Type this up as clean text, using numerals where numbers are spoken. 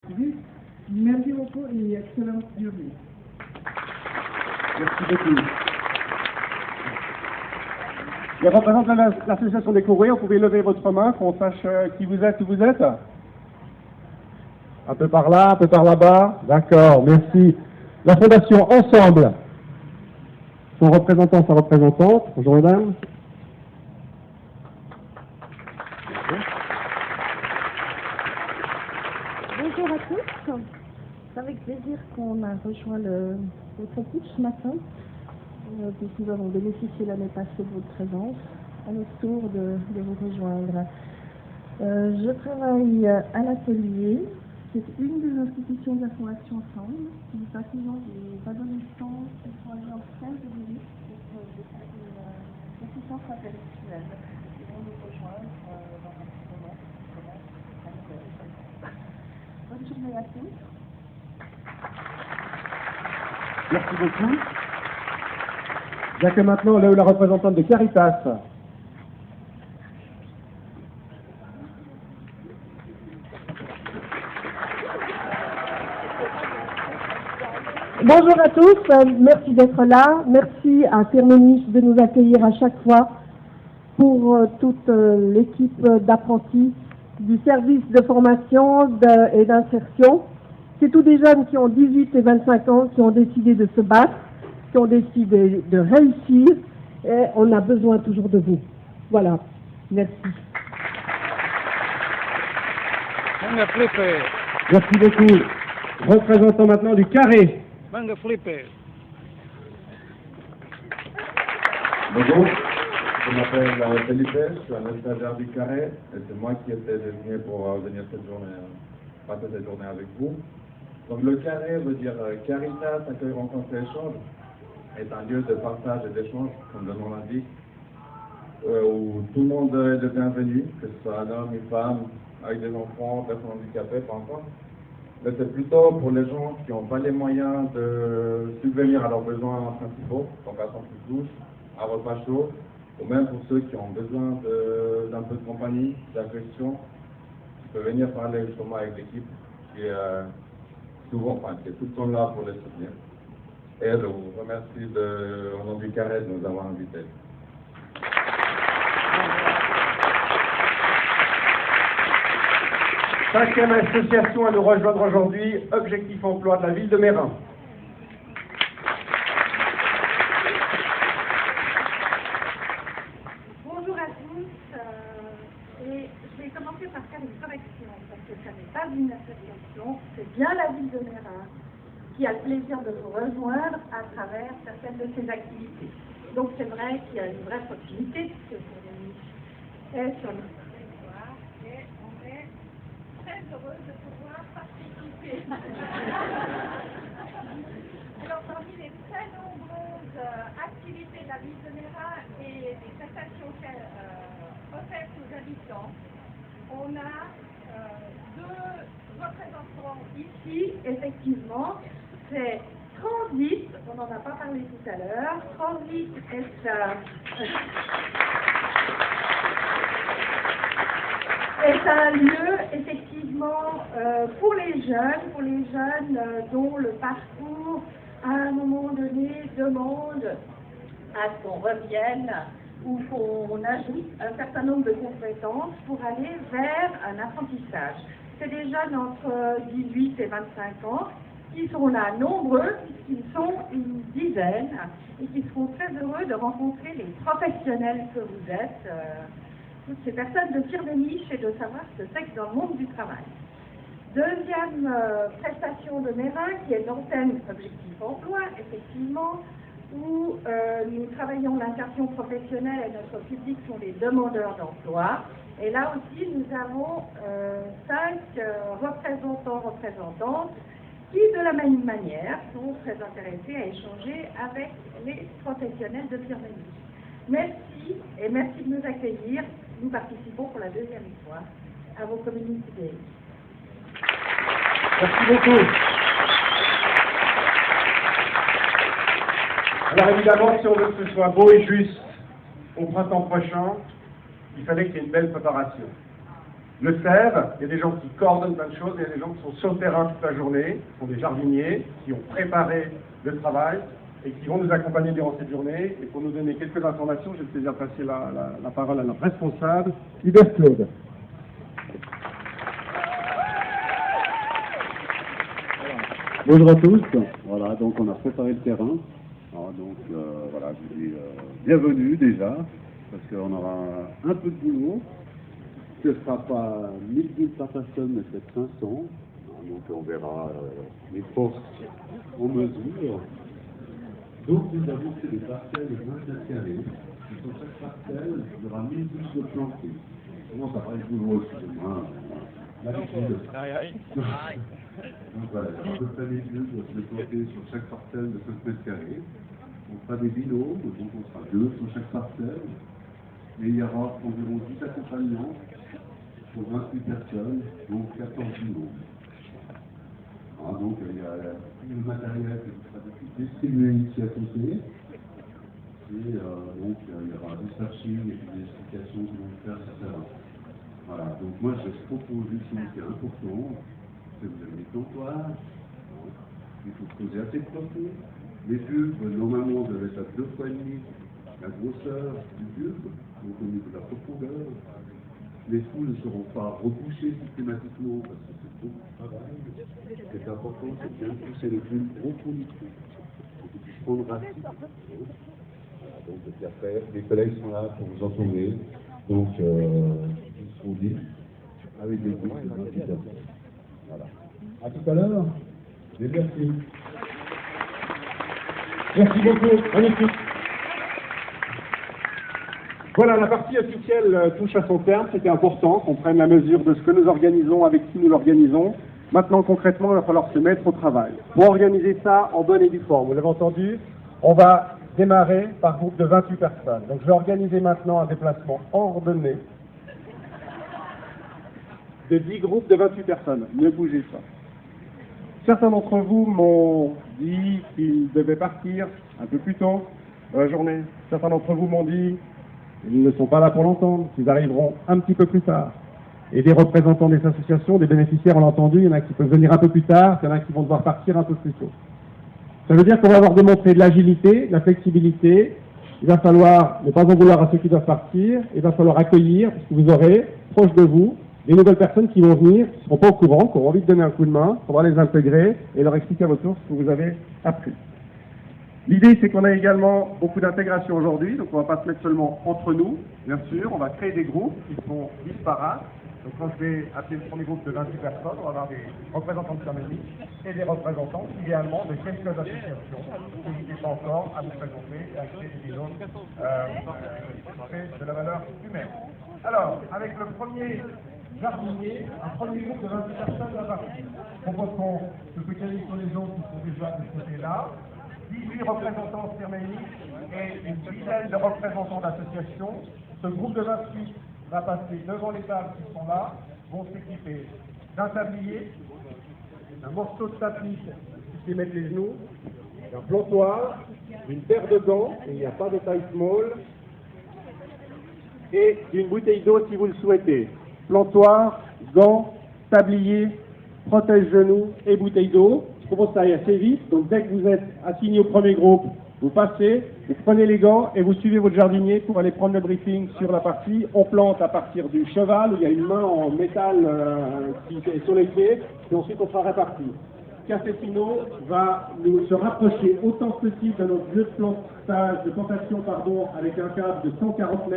Oui, merci beaucoup et excellente journée. Merci beaucoup. Les représentants de l'association des courriers, vous pouvez lever votre main, qu'on sache qui vous êtes, où vous êtes. Un peu par là, un peu par là-bas. D'accord, merci. La fondation Ensemble, son représentant, sa représentante. Bonjour mesdames. Bonjour à tous, c'est avec plaisir qu'on a rejoint votre équipe ce matin, puisque nous avons bénéficié l'année passée de votre présence, à notre tour de vous rejoindre. Je travaille à l'atelier, c'est une des institutions de la Fondation Ensemble, nous faisons des adolescents qui sont âgés en 15 minutes pour une assistance intellectuelle. Ils vont nous rejoindre dans un petit moment. Bonne journée à tous. Merci beaucoup. J'accueille maintenant la représentante de Caritas. Bonjour à tous, merci d'être là. Merci à Firmenich de nous accueillir à chaque fois pour toute l'équipe d'apprentis du service de formation et d'insertion. C'est tous des jeunes qui ont 18 et 25 ans, qui ont décidé de se battre, qui ont décidé de réussir, et on a besoin toujours de vous. Voilà, merci. Manga Flipper. Merci beaucoup. Représentant maintenant du Carré. Manga Flipper. Bonjour, je m'appelle Felipe, je suis un stagiaire du Carré et c'est moi qui étais désigné pour venir cette journée, passer cette journée avec vous. Donc le Carré veut dire Caritas, accueil, rencontre et échange, est un lieu de partage et d'échange, comme le nom l'indique, où tout le monde est le bienvenu, que ce soit un homme, une femme, avec des enfants, personnes handicapées, peu importe. Mais c'est plutôt pour les gens qui n'ont pas les moyens de subvenir à leurs besoins principaux, donc à son plus douce, un repas chaud, ou même pour ceux qui ont besoin d'un peu de compagnie, d'affection, qui peuvent venir parler justement avec l'équipe qui est souvent, enfin qui est tout le temps là pour les soutenir. Et je vous remercie au nom du Carré de nous avoir invités. Cinquième association à nous rejoindre aujourd'hui, Objectif Emploi de la ville de Mérin. Bonjour à tous, et je vais commencer par faire une correction, parce que ça n'est pas une association, c'est bien la ville de Mérin qui a le plaisir de vous rejoindre à travers certaines de ses activités. Donc c'est vrai qu'il y a une vraie proximité, puisque c'est est sur notre territoire, et on est très heureux de pouvoir participer. Alors parmi les très nombreuses activités de la ville de Mérin et des prestations offertes aux habitants, on a deux représentants ici, effectivement, c'est Transit, on n'en a pas parlé tout à l'heure. Transit est un lieu, effectivement, pour les jeunes dont le parcours, à un moment donné, demande à ce qu'on revienne ou qu'on ajoute un certain nombre de compétences pour aller vers un apprentissage. C'est des jeunes entre 18 et 25 ans qui sont là nombreux, puisqu'ils sont une dizaine, et qui seront très heureux de rencontrer les professionnels que vous êtes, toutes ces personnes de Firmenich, et de savoir ce que c'est que dans le monde du travail. Deuxième prestation de Mérin, qui est l'antenne Objectif Emploi, effectivement, où nous travaillons l'insertion professionnelle et notre public sont les demandeurs d'emploi. Et là aussi, nous avons 5 représentantes qui, de la même manière, sont très intéressés à échanger avec les professionnels de Firmenich. Merci, et merci de nous accueillir. Nous participons pour la deuxième fois à vos community days. Merci beaucoup. Alors évidemment, si on veut que ce soit beau et juste au printemps prochain, il fallait qu'il y ait une belle préparation. le sèvent. Il y a des gens qui coordonnent plein de choses, il y a des gens qui sont sur le terrain toute la journée, qui sont des jardiniers, qui ont préparé le travail et qui vont nous accompagner durant cette journée. Et pour nous donner quelques informations, j'ai le plaisir de passer la parole à notre responsable, Hubert Claude. Bonjour à tous. Voilà, donc on a préparé le terrain. Alors, donc voilà, je vous dis bienvenue déjà, parce qu'on aura un peu de boulot. Ce ne sera pas 1000 bulles par personne, mais peut-être 500. Alors, donc on verra les postes en mesure. Donc nous avons fait des parcelles de 25 carrés. Et sur chaque parcelle, il y aura 1000 bulles de plantées. Comment ça paraît boulot, excusez-moi. L'habitude. Donc voilà, il y aura à peu près des bulles de planter sur chaque parcelle de 5 mètres carrés. On fera des binômes, donc on sera 2 sur chaque parcelle. Et il y aura environ 10 accompagnants pour 28 personnes, donc 14 binômes. Alors, donc il y a tout le matériel qui sera distribué ici à côté. Et donc il y aura du searching et puis des explications qui vont faire, etc. Voilà, donc moi je propose une chose qui est importante, c'est que vous avez des comptoirs, il faut poser assez de profond. Les bulbes, normalement, doivent être à 2 fois et demi la grosseur du bulbe, donc au niveau de la profondeur. Les trous ne seront pas repoussés systématiquement parce que c'est beaucoup de travail. Ce qui est important, c'est de bien pousser les bulbes au fond du trou, pour qu'ils puissent prendre racine. Voilà, donc après, les collègues sont là pour vous entourer. Donc, ils seront dit avec des bulbes de 28 heures. Voilà. À tout à l'heure. Et merci. Merci beaucoup, magnifique. Voilà, la partie officielle touche à son terme. C'était important qu'on prenne la mesure de ce que nous organisons, avec qui nous l'organisons. Maintenant, concrètement, il va falloir se mettre au travail. Pour organiser ça en bonne et due forme, vous l'avez entendu, on va démarrer par groupe de 28 personnes. Donc je vais organiser maintenant un déplacement ordonné de 10 groupes de 28 personnes. Ne bougez pas. Certains d'entre vous m'ont dit qu'ils devaient partir un peu plus tôt dans la journée. Certains d'entre vous m'ont dit qu'ils ne sont pas là pour l'entendre, qu'ils arriveront un petit peu plus tard. Et des représentants des associations, des bénéficiaires, on l'a entendu, il y en a qui peuvent venir un peu plus tard, il y en a qui vont devoir partir un peu plus tôt. Ça veut dire qu'on va avoir démontré de l'agilité, de la flexibilité. Il va falloir ne pas en vouloir à ceux qui doivent partir, il va falloir accueillir, parce que vous aurez, proche de vous, des nouvelles personnes qui vont venir, qui ne seront pas au courant, qui auront envie de donner un coup de main, il faudra les intégrer et leur expliquer à votre tour ce que vous avez appris. L'idée, c'est qu'on a également beaucoup d'intégration aujourd'hui, donc on ne va pas se mettre seulement entre nous, bien sûr, on va créer des groupes qui sont disparates. Donc quand je vais appeler le premier groupe de 28 personnes, on va avoir des représentants de Saint-Ménie et des représentants, idéalement, de quelques associations. N'hésitez pas encore à vous présenter et à créer des binômes de la valeur humaine. Alors, avec le premier jardinier, un premier groupe de 28 personnes va partir. Je propose qu'on se focalise sur les gens qui sont déjà de ce côté-là. 18 représentants de Saint-Ménie et une dizaine de représentants d'associations. Ce groupe de 28 va passer devant les tables qui sont là, vont s'équiper d'un tablier, d'un morceau de tapis qui fait mettre les genoux, d'un plantoir, d'une paire de gants, il n'y a pas de taille small, et d'une bouteille d'eau si vous le souhaitez. Plantoir, gants, tablier, protège-genoux et bouteille d'eau. Je propose que ça aille assez vite, donc dès que vous êtes assigné au premier groupe, vous passez, vous prenez les gants et vous suivez votre jardinier pour aller prendre le briefing sur la partie. On plante à partir du cheval, où il y a une main en métal qui est sur les pieds, et ensuite on sera réparti. Café Pinot va nous se rapprocher autant que possible de notre lieu de plantation avec un câble de 140 mètres.